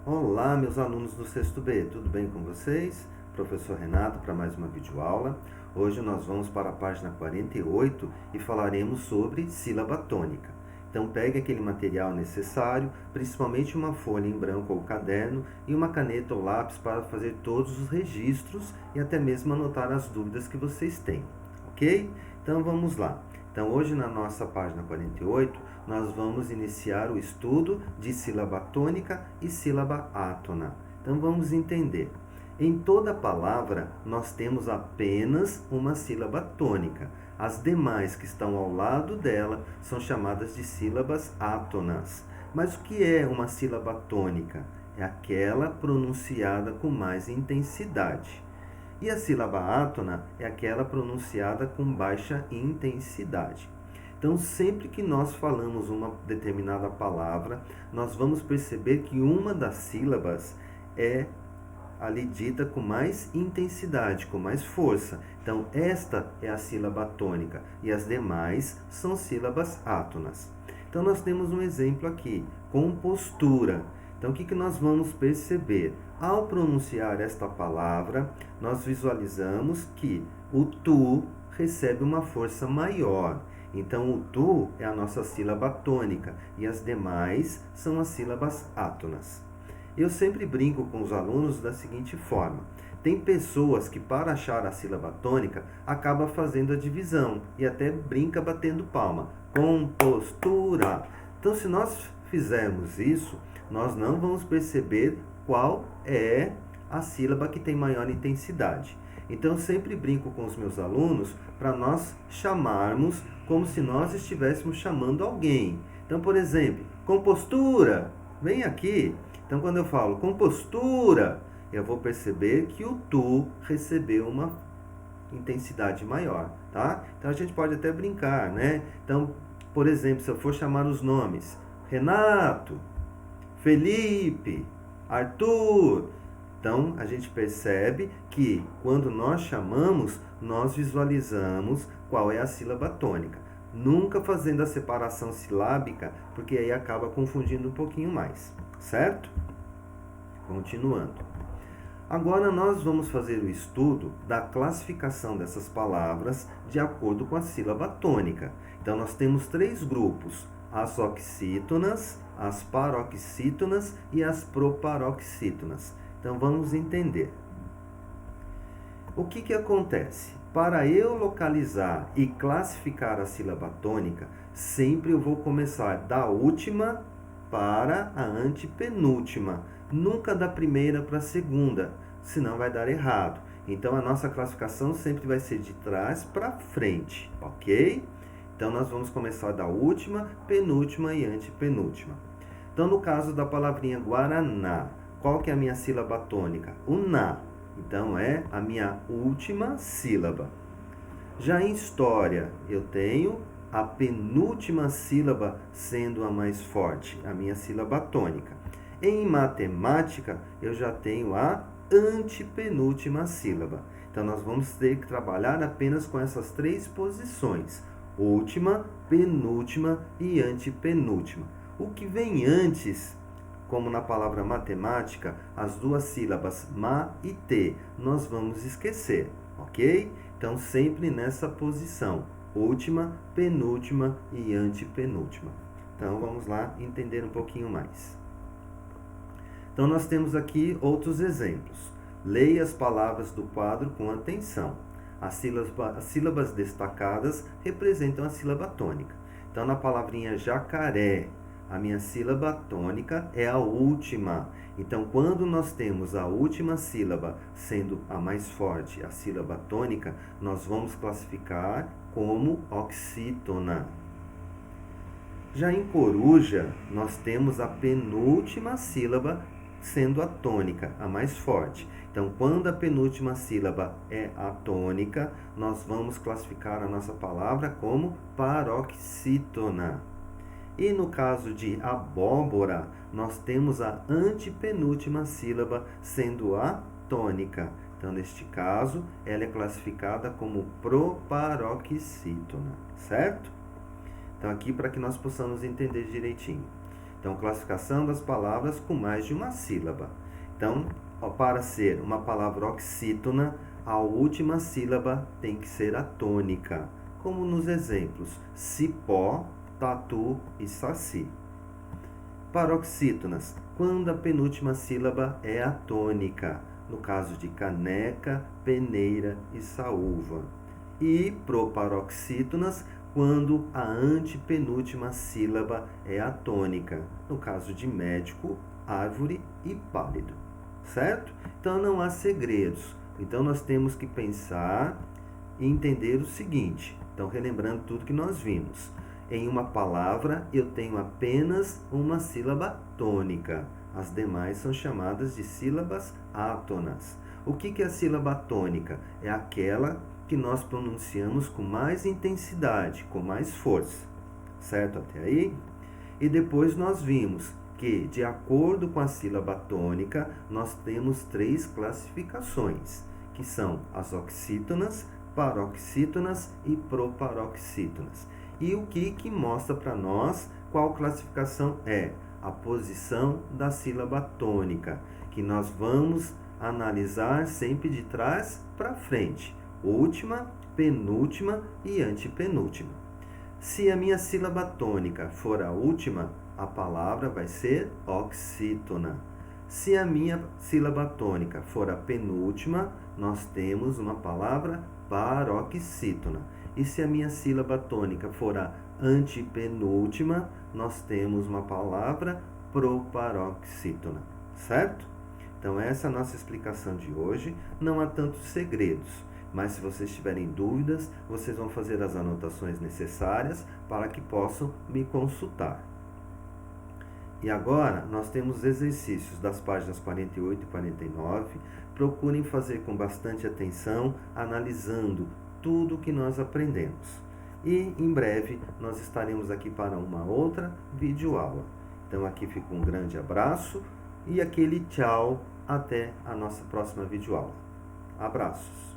Olá, meus alunos do sexto B, tudo bem com vocês? Professor Renato para mais uma videoaula. Hoje nós vamos para a página 48 e falaremos sobre sílaba tônica. Então pegue aquele material necessário, principalmente uma folha em branco ou caderno e uma caneta ou lápis para fazer todos os registros e até mesmo anotar as dúvidas que vocês têm, ok? Então vamos lá. Então hoje na nossa página 48, nós vamos iniciar o estudo de sílaba tônica e sílaba átona. Então vamos entender. Em toda palavra, nós temos apenas uma sílaba tônica. As demais que estão ao lado dela são chamadas de sílabas átonas. Mas o que é uma sílaba tônica? É aquela pronunciada com mais intensidade. E a sílaba átona é aquela pronunciada com baixa intensidade. Então, sempre que nós falamos uma determinada palavra, nós vamos perceber que uma das sílabas é ali dita com mais intensidade, com mais força. Então, esta é a sílaba tônica e as demais são sílabas átonas. Então, nós temos um exemplo aqui, compostura. Então, o que nós vamos perceber? Ao pronunciar esta palavra, nós visualizamos que o tu recebe uma força maior. Então, o tu é a nossa sílaba tônica e as demais são as sílabas átonas. Eu sempre brinco com os alunos da seguinte forma. Tem pessoas que, para achar a sílaba tônica, acabam fazendo a divisão e até brinca batendo palma. Compostura. Então, se nós fizermos isso, nós não vamos perceber qual é a sílaba que tem maior intensidade. Então, eu sempre brinco com os meus alunos para nós chamarmos como se nós estivéssemos chamando alguém. Então, por exemplo, compostura, vem aqui. Então, quando eu falo compostura, eu vou perceber que o tu recebeu uma intensidade maior, tá? Então, a gente pode até brincar, né? Então, por exemplo, se eu for chamar os nomes Renato, Felipe, Arthur. Então, a gente percebe que quando nós chamamos, nós visualizamos qual é a sílaba tônica. Nunca fazendo a separação silábica, porque aí acaba confundindo um pouquinho mais, certo? Continuando. Agora nós vamos fazer o estudo da classificação dessas palavras de acordo com a sílaba tônica. Então, nós temos 3 grupos: as oxítonas, as paroxítonas e as proparoxítonas. Então, vamos entender. O que acontece? Para eu localizar e classificar a sílaba tônica, sempre eu vou começar da última para a antepenúltima, nunca da primeira para a segunda, senão vai dar errado. Então, a nossa classificação sempre vai ser de trás para frente, ok? Então, nós vamos começar da última, penúltima e antepenúltima. Então, no caso da palavrinha Guaraná, qual que é a minha sílaba tônica? O na. Então, é a minha última sílaba. Já em história, eu tenho a penúltima sílaba sendo a mais forte, a minha sílaba tônica. Em matemática, eu já tenho a antepenúltima sílaba. Então, nós vamos ter que trabalhar apenas com essas 3 posições: última, penúltima e antepenúltima. O que vem antes, como na palavra matemática, as 2 sílabas ma e te, nós vamos esquecer, ok? Então, sempre nessa posição: última, penúltima e antepenúltima. Então, vamos lá entender um pouquinho mais. Então, nós temos aqui outros exemplos. Leia as palavras do quadro com atenção. As sílabas destacadas representam a sílaba tônica. Então, na palavrinha jacaré, a minha sílaba tônica é a última. Então, quando nós temos a última sílaba sendo a mais forte, a sílaba tônica, nós vamos classificar como oxítona. Já em coruja, nós temos a penúltima sílaba sendo a tônica, a mais forte. Então, quando a penúltima sílaba é a tônica, nós vamos classificar a nossa palavra como paroxítona. E no caso de abóbora, nós temos a antepenúltima sílaba sendo a tônica. Então, neste caso, ela é classificada como proparoxítona, certo? Então, aqui para que nós possamos entender direitinho. Então, classificação das palavras com mais de uma sílaba. Então, para ser uma palavra oxítona, a última sílaba tem que ser a tônica, como nos exemplos cipó, tatu e saci. Paroxítonas, quando a penúltima sílaba é a tônica, no caso de caneca, peneira e saúva. E proparoxítonas, quando a antepenúltima sílaba é a tônica, no caso de médico, árvore e pálido. Certo? Então não há segredos. Então nós temos que pensar e entender o seguinte. Então, relembrando tudo que nós vimos. Em uma palavra, eu tenho apenas uma sílaba tônica. As demais são chamadas de sílabas átonas. O que é a sílaba tônica? É aquela que nós pronunciamos com mais intensidade, com mais força. Certo até aí? E depois nós vimos que, de acordo com a sílaba tônica, nós temos 3 classificações, que são as oxítonas, paroxítonas e proparoxítonas. E o que mostra para nós qual classificação é? A posição da sílaba tônica, que nós vamos analisar sempre de trás para frente. Última, penúltima e antepenúltima. Se a minha sílaba tônica for a última, a palavra vai ser oxítona. Se a minha sílaba tônica for a penúltima, nós temos uma palavra paroxítona. E se a minha sílaba tônica for a antepenúltima, nós temos uma palavra proparoxítona. Certo? Então essa é a nossa explicação de hoje. Não há tantos segredos, mas se vocês tiverem dúvidas, vocês vão fazer as anotações necessárias para que possam me consultar. E agora nós temos exercícios das páginas 48 e 49. Procurem fazer com bastante atenção, analisando tudo o que nós aprendemos. E em breve nós estaremos aqui para uma outra videoaula. Então aqui fica um grande abraço e aquele tchau até a nossa próxima videoaula. Abraços!